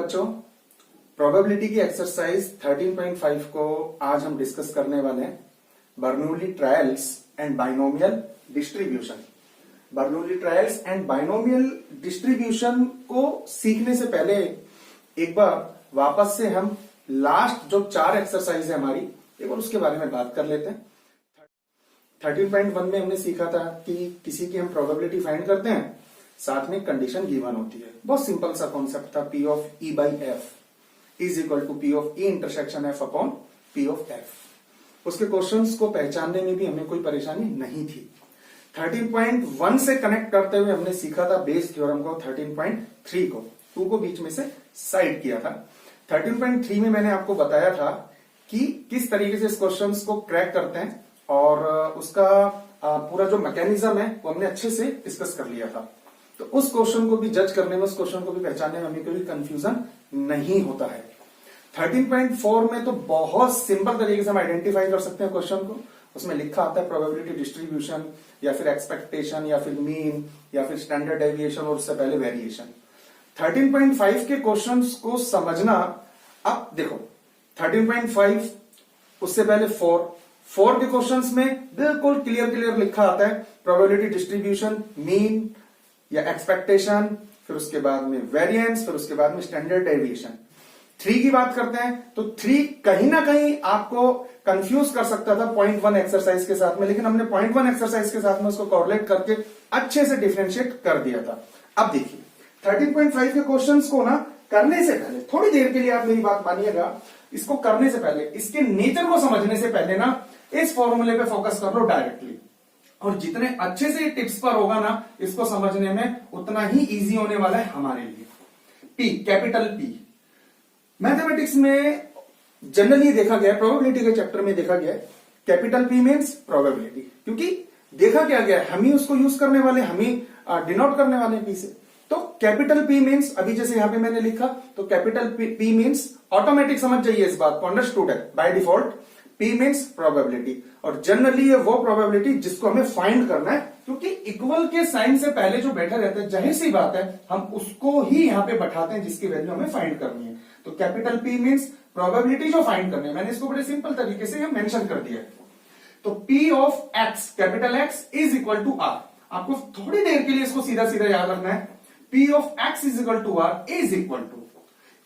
बच्चों, प्रोबेबिलिटी की एक्सरसाइज 13.5 को आज हम डिस्कस करने वाले हैं। Bernoulli trials and binomial distribution. Bernoulli trials and binomial distribution को सीखने से पहले एक बार वापस से हम लास्ट जो 4 एक्सरसाइज है हमारी, एक बार उसके बारे में बात कर लेते हैं। 13.1 में हमने सीखा था कि किसी की हम प्रोबेबिलिटी फाइंड करते हैं, साथ में कंडीशन गिवन होती है। बहुत सिंपल सा कॉन्सेप्ट था, P of E by f is equal to P of E intersection F upon P of F। उसके क्वेश्चंस को पहचानने में भी हमें कोई परेशानी नहीं थी। 13.1 से कनेक्ट करते हुए हमने सीखा था बेस थ्योरम को, 13.3 को, 2 को बीच में से साइड किया था। 13.3 में मैंने आपको बताया था कि किस तरीके से इस क्वेश्चंस को क्रैक करते हैं और उसका पूरा जो मैकेनिज्म है वो हमने अच्छे से डिस्कस कर लिया था। तो उस क्वेश्चन को भी जज करने में, उस क्वेश्चन को भी पहचानने में हमें कोई कंफ्यूजन नहीं होता है। 13.4 में तो बहुत सिंपल तरीके से हम आइडेंटिफाई कर सकते हैं क्वेश्चन को। उसमें लिखा आता है प्रोबेबिलिटी डिस्ट्रीब्यूशन या फिर एक्सपेक्टेशन या फिर मीन या फिर स्टैंडर्ड डेविएशन और उससे पहले वेरिएशन। 13.5 के क्वेश्चंस को समझना, अब देखो 13.5 उससे पहले 4 के क्वेश्चंस में बिल्कुल क्लियर लिखा आता है प्रोबेबिलिटी डिस्ट्रीब्यूशन, मीन या एक्सपेक्टेशन, फिर उसके बाद में वेरिएंस, फिर उसके बाद में स्टैंडर्ड डेविएशन। 3 की बात करते हैं तो 3 कहीं ना कहीं आपको कंफ्यूज कर सकता था 0.1 एक्सरसाइज के साथ में, लेकिन हमने 0.1 एक्सरसाइज के साथ में उसको कोरिलेट करके अच्छे से डिफरेंशिएट कर दिया था। अब देखिए 13.5 के क्वेश्चंस को ना करने से पहले थोड़ी देर के लिए आप मेरी बात मानिएगा। इसको करने से पहले, इसके नेचर को समझने से पहले ना इस फॉर्मूले पे फोकस कर लो डायरेक्टली, और जितने अच्छे से टिप्स पर होगा ना इसको समझने में, उतना ही इजी होने वाला है हमारे लिए। P, कैपिटल P मैथमेटिक्स में जनरली देखा गया है, प्रोबेबिलिटी के चैप्टर में देखा गया है, कैपिटल P मीन्स प्रोबेबिलिटी, क्योंकि देखा क्या गया है, हम ही उसको यूज करने वाले, हम ही डिनोट करने वाले P से। तो कैपिटल P मीन्स, अभी जैसे यहां पे मैंने लिखा, तो कैपिटल P मीन्स ऑटोमेटिक समझ जाइए इस बात को, अंडरस्टूड है by default. P means probability, और जनरली ये वो प्रोबेबिलिटी जिसको हमें फाइंड करना है, क्योंकि इक्वल के साइन से पहले जो बैठा रहता है, जाहिर सी बात है हम उसको ही यहां पे बैठाते हैं जिसकी वैल्यू हमें फाइंड करनी है। तो कैपिटल P मीन्स प्रोबेबिलिटी जो फाइंड करनी है, मैंने इसको बड़े सिंपल तरीके से मेंशन कर दिया है। तो P of X, capital X is equal to R। आपको थोड़ी देर के लिए इसको सीधा सीधा याद रखना है। P of X is equal to R is equal to,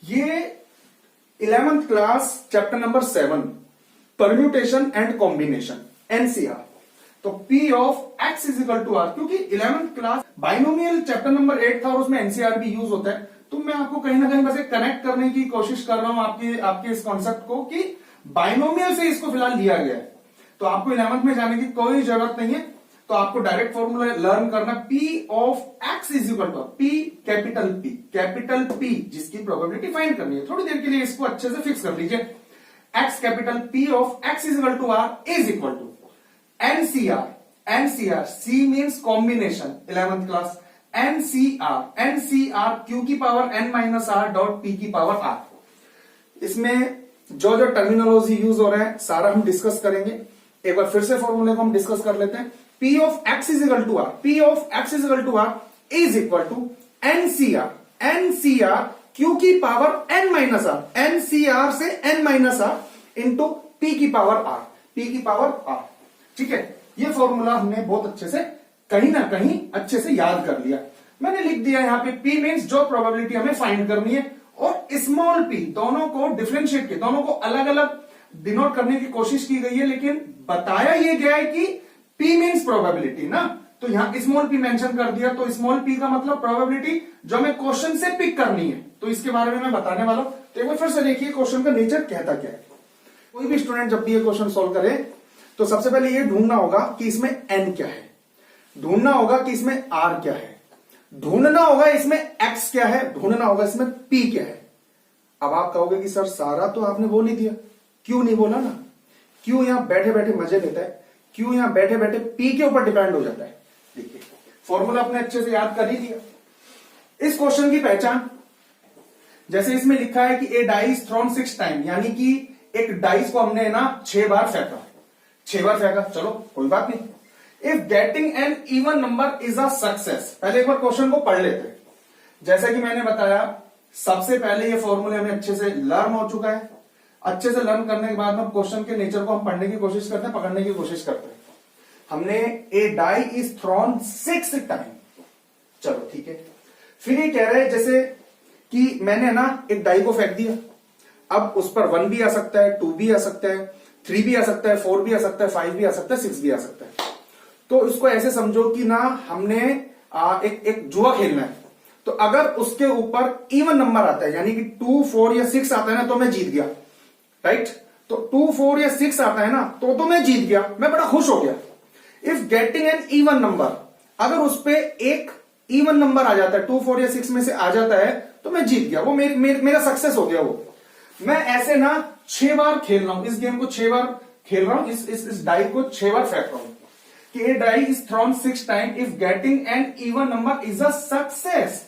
ये 11th class chapter number 7 permutation and combination, n C r. तो P of X is equal to R, क्योंकि 11th class binomial chapter number 8 था और उसमें एनसीआर भी use होता है। तो मैं आपको कहीं ना कहीं बस कनेक्ट करने की कोशिश कर रहा हूं आपके इस कॉन्सेप्ट को कि बाइनोमियल से इसको फिलहाल लिया गया है। तो आपको 11th में जाने की कोई जरूरत नहीं है, तो आपको डायरेक्ट फॉर्मूला लर्न करना। P of X is equal to P, capital P जिसकी प्रोबेबिलिटी फाइंड करनी है। थोड़ी देर के लिए इसको अच्छे से फिक्स कर लीजिए। X, capital P of X is equal to R is equal to n C r, C means combination, 11th class, n C r Q की power n minus R dot P की पावर R। इसमें जो टर्मिनोलॉजी यूज हो रहा है सारा हम डिस्कस करेंगे। एक बार फिर से फॉर्मूले को हम डिस्कस कर लेते हैं। P of X is equal to R, P of X is equal to R is equal to NCR Q की power n minus R, NCR से n minus R into P की पावर R, P की power R। ठीक है, ये formula हमने बहुत अच्छे से कहीं ना कहीं अच्छे से याद कर लिया। मैंने लिख दिया यहां पे P मीन्स जो प्रोबेबिलिटी हमें फाइंड करनी है, और स्मॉल p, दोनों को डिफरेंशिएट किया, दोनों को अलग अलग डिनोट करने की कोशिश की गई है, लेकिन बताया यह गया है कि P मीन्स प्रोबेबिलिटी ना, तो यहां स्मॉल p मेंशन कर दिया। तो स्मॉल p का मतलब प्रोबेबिलिटी जो हमें क्वेश्चन से पिक करनी है, तो इसके बारे में मैं बताने वाला हूं। तो एक बार फिर से देखिए क्वेश्चन का नेचर कहता क्या है। कोई भी स्टूडेंट जब भी ये क्वेश्चन सॉल्व करे तो सबसे पहले ये ढूंढना होगा कि इसमें n क्या है, ढूंढना होगा कि इसमें R क्या है, ढूंढना होगा इसमें X क्या है, ढूंढना होगा इसमें P क्या है। अब आप कहोगे कि सर सारा तो आपने बोल ही दिया, क्यों नहीं बोला ना? क्यों यहां बैठे बैठे मजे लेता है, क्यों यहां बैठे बैठे P के ऊपर डिपेंड हो जाता है? देखिए फॉर्मूला अपने अच्छे से याद कर ही दिया। इस क्वेश्चन की पहचान, जैसे इसमें लिखा है कि ए डाइस थ्रोन 6 टाइम, यानी कि एक डाइस को हमने ना 6 बार फेंका, 6 बार फेंका, चलो कोई बात नहीं। If getting an even number is a success, पहले एक बार क्वेश्चन को पढ़ लेते हैं। जैसा कि मैंने बताया सबसे पहले ये फॉर्मूले हमें अच्छे से लर्न हो चुका है। अच्छे से लर्न करने के बाद में क्वेश्चन के नेचर को हम पढ़ने की कोशिश करते हैं, पकड़ने की कोशिश करते हैं। हमने ए डाई इज थ्रोन 6 टाइम, चलो ठीक है। फिर ये कह रहे हैं जैसे कि मैंने ना एक डाई को फेंक दिया, अब उस पर 1 भी आ सकता है, 2 भी आ सकता है, 3 भी आ सकता है, 4 भी आ सकता है, 5 भी आ सकता है, 6 भी आ सकता है। तो इसको ऐसे समझो कि ना हमने एक जुआ खेलना है, तो अगर उसके ऊपर इवन नंबर आता है यानी कि 2, 4 या 6 आता है ना तो मैं जीत गया, राइट। तो 2, 4 या 6 आता है ना तो मैं जीत गया, मैं बड़ा खुश हो गया। If getting an even number, अगर उस पे एक इवन नंबर आ जाता है, 2, 4 या 6 में से आ जाता है तो मैं जीत गया, वो मेरा सक्सेस हो गया। वो मैं ऐसे ना 6 बार खेल रहा हूं, इस गेम को 6 बार खेल रहा हूं, इस डाई को 6 बार फेंक रहा हूं कि a die is thrown 6 time if getting an even number is a success,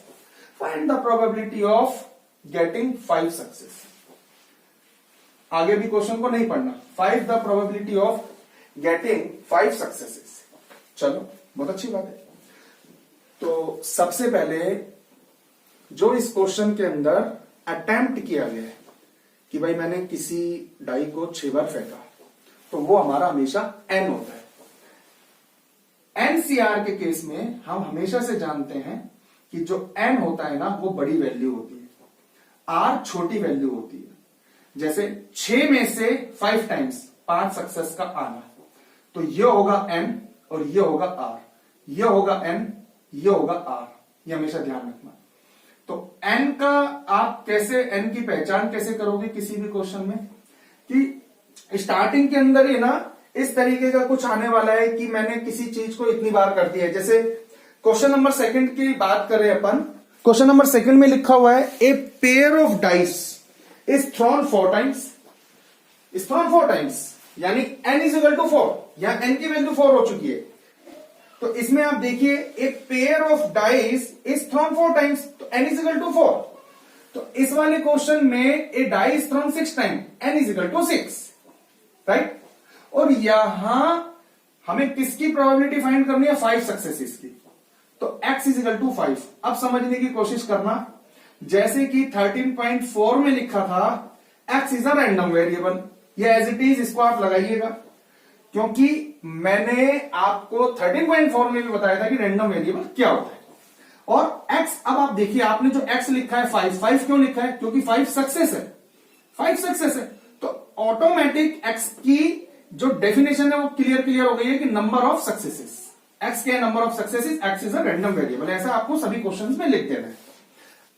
find the probability of getting 5 success. आगे भी क्वेश्चन को नहीं पढ़ना, find the probability of getting 5 successes. चलो बहुत अच्छी बात है। तो सबसे पहले जो इस क्वेश्चन के अंदर अटेम्प्ट किया गया है कि भाई मैंने किसी डाई को 6 बार फेंका, तो वो हमारा हमेशा n होता है। एनसीआर के केस में हम हमेशा से जानते हैं कि जो n होता है ना वो बड़ी वैल्यू होती है, r छोटी वैल्यू होती है। जैसे 6 में से 5 टाइम्स 5 सक्सेस का आना, तो ये होगा n और ये होगा r, ये होगा n, ये होगा r, ये हमेशा ध्यान रखना। तो n का आप कैसे n की पहचान कैसे करोगे किसी भी क्वेश्चन में, कि स्टार्टिंग के अंदर ही ना इस तरीके का कुछ आने वाला है कि मैंने किसी चीज को इतनी बार कर दिया है। जैसे क्वेश्चन नंबर 2 की बात करें अपन, क्वेश्चन नंबर 2 में लिखा हुआ है a pair of dice is thrown 4 times, is thrown 4 times, यानी n इज इक्वल टू 4, यहां n की वैल्यू 4 हो चुकी है। तो इसमें आप देखिए एक pair of dice is thrown 4 times, तो n इज इक्वल टू 4। तो इस वाले क्वेश्चन में a die is thrown 6 time, n is equal to 6, right. और यहां हमें किसकी प्रोबेबिलिटी फाइंड करनी है, 5 सक्सेसेस की, तो x इज इक्वल टू 5। अब समझने की कोशिश करना, जैसे कि 13.4 में लिखा था x is a random variable, ये एज इट इज इसको आप लगाइएगा, क्योंकि मैंने आपको 13.4 में भी बताया था कि रैंडम वेरिएबल क्या होता है। और x, अब आप देखिए आपने जो x लिखा है 5 क्यों लिखा है, क्योंकि 5 सक्सेस है, 5 सक्सेस है। तो ऑटोमेटिक x की जो डेफिनेशन है वो क्लियर हो गई है कि नंबर ऑफ सक्सेसेस, x क्या है, number of successes, x is a random variable. ऐसा आपको सभी क्वेश्चंस में लिख देना है।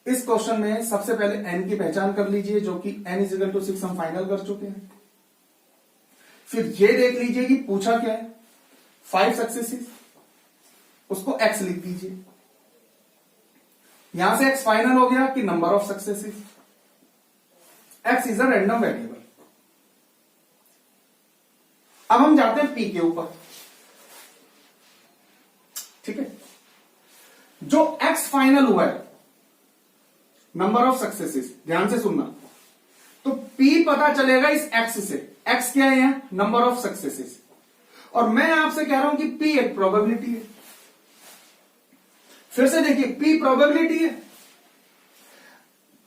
इस क्वेश्चन में सबसे पहले n की पहचान कर लीजिए, जो कि n इज इक्वल टू 6 हम फाइनल कर चुके हैं। फिर ये देख लीजिए कि पूछा क्या है, 5 सक्सेसेस, उसको x लिख दीजिए, यहां से x फाइनल हो गया कि number of successes, x is a random variable. अब हम जाते हैं p के ऊपर, ठीक है। जो x फाइनल हुआ है, नंबर ऑफ सक्सेसेस, ध्यान से सुनना, तो p पता चलेगा इस x से, x क्या है, नंबर ऑफ सक्सेसेस। और मैं आपसे कह रहा हूं कि p एक प्रोबेबिलिटी है। फिर से देखिए p प्रोबेबिलिटी है,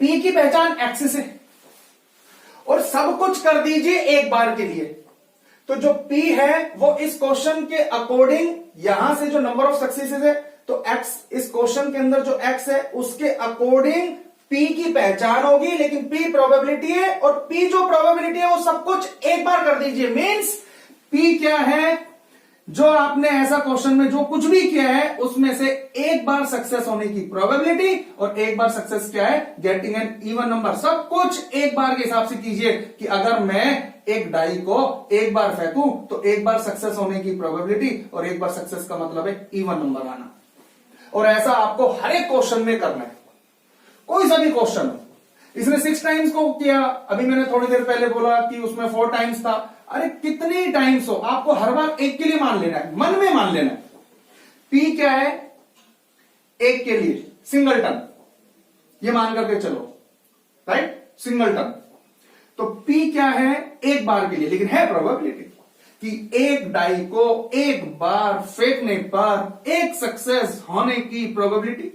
p की पहचान x से, और सब कुछ कर दीजिए एक बार के लिए। तो जो p है वो इस क्वेश्चन के अकॉर्डिंग, यहां से जो नंबर ऑफ सक्सेसेस है, तो x इस क्वेश्चन के अंदर जो x है उसके अकॉर्डिंग p की पहचान होगी, लेकिन p प्रोबेबिलिटी है, और p जो प्रोबेबिलिटी है वो सब कुछ एक बार कर दीजिए। मींस p क्या है, जो आपने ऐसा क्वेश्चन में जो कुछ भी किया है उसमें से एक बार सक्सेस होने की प्रोबेबिलिटी, और एक बार सक्सेस क्या है, गेटिंग एन इवन नंबर। सब कुछ एक बार के हिसाब से कीजिए कि अगर मैं एक डाई को एक बार फेंकूं तो एक बार सक्सेस होने की प्रोबेबिलिटी, और एक बार सक्सेस का मतलब है इवन नंबर आना। और ऐसा आपको हर एक क्वेश्चन में करना है, कोई सा भी क्वेश्चन हो। इसने 6 टाइम्स को किया, अभी मैंने थोड़ी देर पहले बोला कि उसमें 4 टाइम्स था, अरे कितनी टाइम्स हो, आपको हर बार एक के लिए मान लेना है, मन में मान लेना है। p क्या है, एक के लिए सिंगलटन, ये मान करके चलो, राइट, सिंगलटन। तो p क्या है, एक बार के लिए, लेकिन है प्रोबेबिलिटी कि एक डाई को एक बार फेंकने पर एक सक्सेस होने की प्रोबेबिलिटी,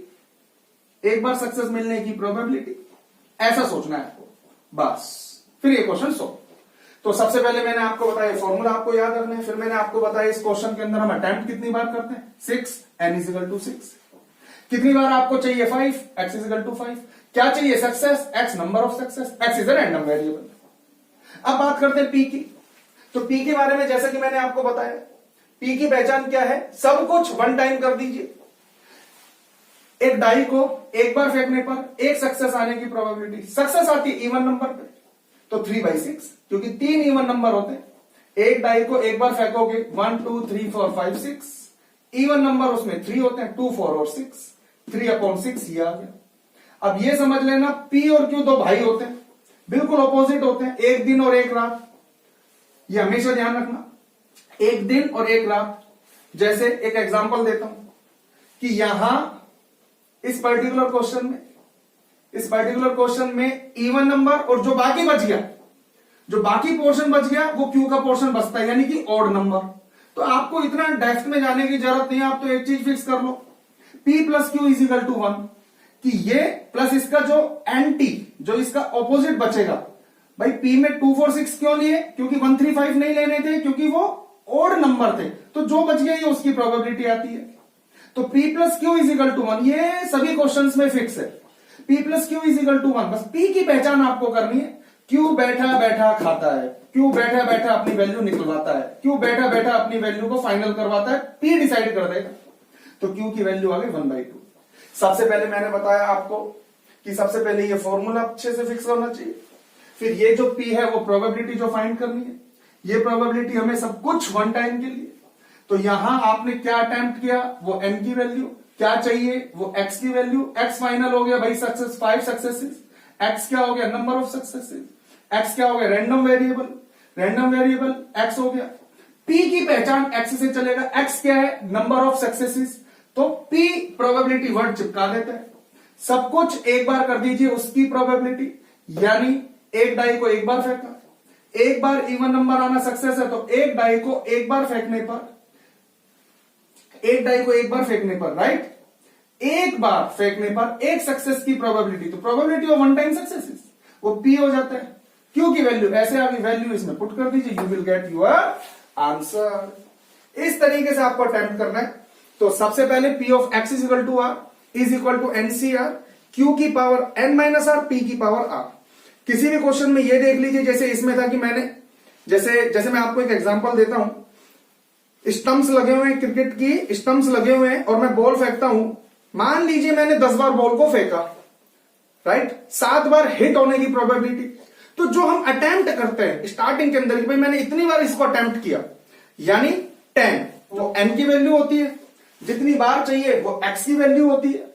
एक बार सक्सेस मिलने की प्रोबेबिलिटी। ऐसा सोचना है आपको बस। फिर ये क्वेश्चन सो, तो सबसे पहले मैंने आपको बताया फॉर्मूला आपको याद रखना है। फिर मैंने आपको बताया इस क्वेश्चन के अंदर हम अटेम्प्ट कितनी बार करते हैं 6, n=6। कितनी बार आपको चाहिए 5, x=5। क्या चाहिए success, x number of success, x is a random variable. अब बात करते हैं p की। तो p के बारे में जैसा कि मैंने आपको बताया, p की पहचान क्या है, सब कुछ वन टाइम कर दीजिए। एक डाई को एक बार फेंकने पर एक सक्सेस आने की प्रोबेबिलिटी, सक्सेस आती है इवन नंबर पे तो 3/6, क्योंकि 3 इवन नंबर होते हैं। एक डाई को एक बार फेंकोगे 1 2 3 4 5 6, इवन नंबर उसमें 3 होते हैं, 2 4 और 6, 3/6 ये आ गया। अब ये समझ लेना p और q दो भाई होते हैं, बिल्कुल ऑपोजिट होते हैं, एक दिन और एक रात। ये हमेशा ध्यान रखना, एक दिन और एक रात। जैसे एक एग्जांपल देता हूं कि यहां इस पर्टिकुलर क्वेश्चन में इवन नंबर और जो बाकी बच गया, जो बाकी पोर्शन बच गया वो क्यू का पोर्शन बचता है, यानी कि ऑड नंबर। तो आपको इतना डेप्थ में जाने की जरूरत नहीं है, आप तो एक चीज फिक्स कर लो, p plus q is equal to 1, कि ये प्लस इसका जो एंटी, जो इसका ऑपोजिट बचेगा। भाई p में 2 4 6 क्यों लिए, क्योंकि 1 3 5 नहीं लेने थे, क्योंकि वो ऑड नंबर थे, तो जो बच गया ये उसकी प्रोबेबिलिटी आती है। तो p plus q is equal to 1, ये सभी क्वेश्चंस में फिक्स है, p plus q is equal to 1। बस p की पहचान आपको करनी है। q बैठा बैठा खाता है, q बैठा बैठा अपनी वैल्यू निकलवाता है, q बैठा बैठा अपनी वैल्यू को फाइनल करवाता है, p डिसाइड कर देगा। तो q की वैल्यू आ गई 1/2। सबसे पहले मैंने बताया आपको कि सबसे पहले ये फॉर्मूला अच्छे से फिक्स होना चाहिए। फिर ये जो p है वो प्रोबेबिलिटी जो फाइंड करनी है, ये प्रोबेबिलिटी हमें सब कुछ वन टाइम के लिए। तो यहां आपने क्या अटेम्प्ट किया, वो n की वैल्यू, क्या चाहिए वो x की वैल्यू, x फाइनल हो गया भाई सक्सेस, 5 सक्सेसेस, x क्या हो गया नंबर ऑफ सक्सेसेस, x क्या हो गया रैंडम वेरिएबल x हो गया। p की पहचान x से चलेगा, x क्या है नंबर ऑफ सक्सेसेस, तो p प्रोबेबिलिटी वर्ड चिपका देता है। सब कुछ एक बार कर दीजिए उसकी प्रोबेबिलिटी, यानी एक डाई को एक बार फेंका, एक बार इवन नंबर आना सक्सेस है, तो एक डाई को एक बार फेंकने पर, राइट, एक बार फेंकने पर एक सक्सेस की प्रोबेबिलिटी, तो probability of one time success वो p हो जाता है। q की वैल्यू ऐसे आगे वैल्यू इसमें पुट कर दीजिए, you will get your answer. इस तरीके से आपको अटेम्प्ट करना है। तो सबसे पहले p of x is equal to r is equal to NCR, q की power n minus r, p की पावर r। किसी भी क्वेश्चन में ये देख लीजिए, जैसे इसमें था कि मैंने जैसे मैं आपको एक एग्जांपल देता हूं, स्टंप्स लगे हुए हैं, क्रिकेट की स्टंप्स लगे हुए हैं और मैं बॉल फेंकता हूं। मान लीजिए मैंने 10 बार बॉल को फेंका, राइट, 7 बार हिट होने की प्रोबेबिलिटी। तो जो हम अटेम्प्ट करते हैं स्टार्टिंग के अंदर कि भाई मैंने इतनी बार इसको अटेम्प्ट किया, यानी 10, वो n की वैल्यू होती है, जितनी बार चाहिए वो x की वैल्यू होती है,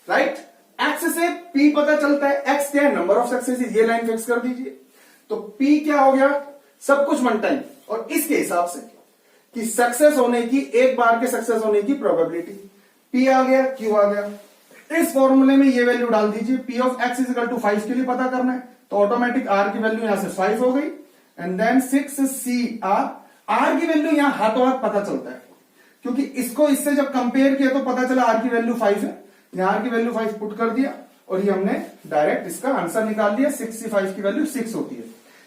राइट। x से p पता चलता है, x क्या है नंबर ऑफ सक्सेसेस, ये लाइन फिक्स कर दीजिए। तो p क्या हो गया, सब कुछ वन टाइम, और इसके हिसाब से कि सक्सेस होने की, एक बार के सक्सेस होने की प्रोबेबिलिटी, p आ गया, q आ गया। इस फॉर्मूले में ये वैल्यू डाल दीजिए, p of x is equal to 5 के लिए पता करना है, तो ऑटोमेटिक r की वैल्यू यहां से 5 हो गई, एंड देन 6CR, r की वैल्यू यहां हाथों हाथ पता चलता है, क्योंकि इसको इससे जब कंपेयर किया तो पता चला r की वैल्यू 5 है, यहां r की वैल्यू 5 पुट कर दिया और ये हमने डायरेक्ट इसका आंसर निकाल दिया। 65 की वैल्यू 6 होती है।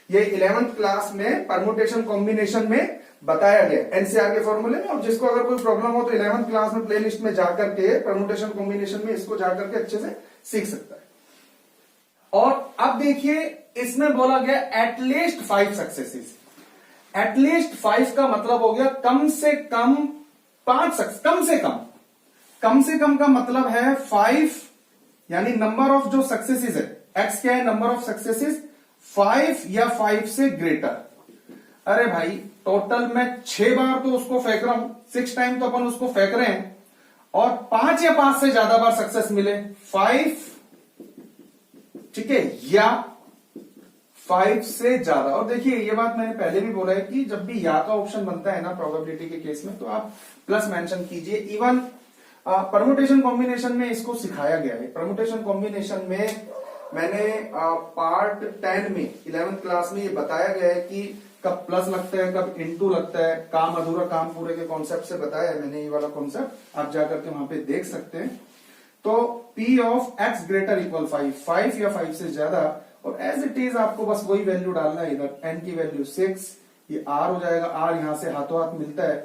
ये 11th क्लास में परमुटेशन कॉम्बिनेशन में बताया गया एनसीआर के फॉर्मूले में, और जिसको अगर कोई प्रॉब्लम हो तो 11th क्लास में प्लेलिस्ट में जाकर के परमुटेशन कॉम्बिनेशन में इसको जाकर के अच्छे से सीख सकता है। और अब देखिए इसमें बोला गया एटलीस्ट 5 सक्सेसेस। एटलीस्ट 5 का मतलब हो गया कम से कम 5 सक्सेस, कम से कम का मतलब है 5, यानी नंबर ऑफ जो सक्सेसेस है, एक्स क्या है नंबर ऑफ सक्सेसेस, 5 या 5 से ग्रेटर। अरे भाई टोटल में 6 बार तो उसको फेंक रहा हूं, 6 टाइम तो अपन उसको फेंक रहे हैं, और 5 या 5 से ज्यादा बार सक्सेस मिले, 5, ठीक है, या 5 से ज्यादा। और देखिए ये बात मैंने पहले भी बोला है कि जब भी या का ऑप्शन बनता है ना प्रोबेबिलिटी के केस में, तो आप प्लस मेंशन कीजिए। इवन परमुटेशन कॉम्बिनेशन में इसको सिखाया गया है। परमुटेशन कॉम्बिनेशन में मैंने पार्ट 10 में 11th क्लास में ये बताया गया है कि कब प्लस लगता है, कब इनटू लगता है, काम अधूरा काम पूरे के कॉन्सेप्ट से बताया है मैंने, ये वाला कॉन्सेप्ट आप जाकर के वहां पे देख सकते हैं। तो P of x greater equal 5 या 5 से ज्यादा, और एज इट इज आपको बस वही वैल्यू डालना है इधर, n की वैल्यू 6, ये r हो जाएगा, r यहां से हाथों हाथ मिलता है,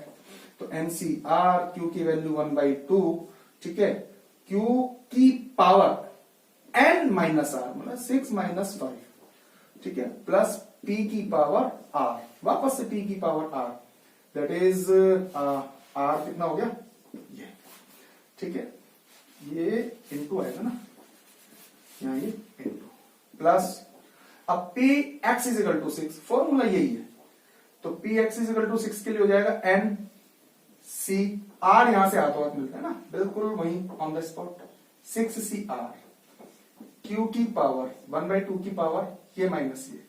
तो NCR, q की वैल्यू 1/2, ठीक है, q की पावर n माइनस r मतलब 6 माइनस 5, ठीक है, प्लस p की पावर r, वापस से p की power r, that is r कितना हो गया ये, ठीक है, ये इंटू आएगा ना यहाँ, ये इंटू प्लस, अब p x is equal to 6, formula यही है, तो p x is equal to 6 के लिए हो जाएगा n c r, यहां से हाथों हाथ मिलता है ना, बिल्कुल वही on the spot, 6 c r, q की पावर 1/2 की पावर ये माइनस ये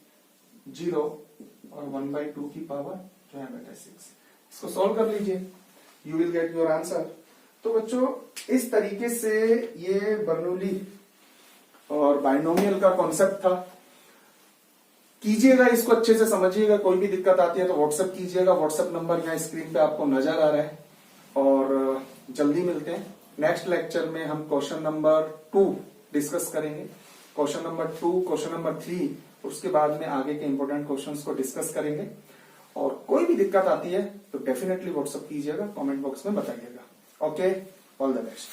0, और 1/2 की पावर जो है बेटा 6, इसको सॉल्व कर लीजिए, you will get your answer. तो बच्चों इस तरीके से ये बर्नौली और बाइनोमियल का कॉन्सेप्ट था, कीजिएगा इसको अच्छे से समझिएगा, कोई भी दिक्कत आती है तो व्हाट्सएप कीजिएगा, व्हाट्सएप नंबर यहाँ स्क्रीन पे आपको नजर आ रहा है, और जल्दी मिलते हैं। नेक्स्ट लेक्चर में हम क्वेश्चन नंबर 2 डिस्कस करेंगे, क्वेश्चन नंबर 2, क्वेश्चन नंबर 3, उसके बाद में आगे के इंपॉर्टेंट क्वेश्चंस को डिस्कस करेंगे, और कोई भी दिक्कत आती है तो डेफिनेटली व्हाट्सएप कीजिएगा, कमेंट बॉक्स में बताइएगा। Okay, all the best.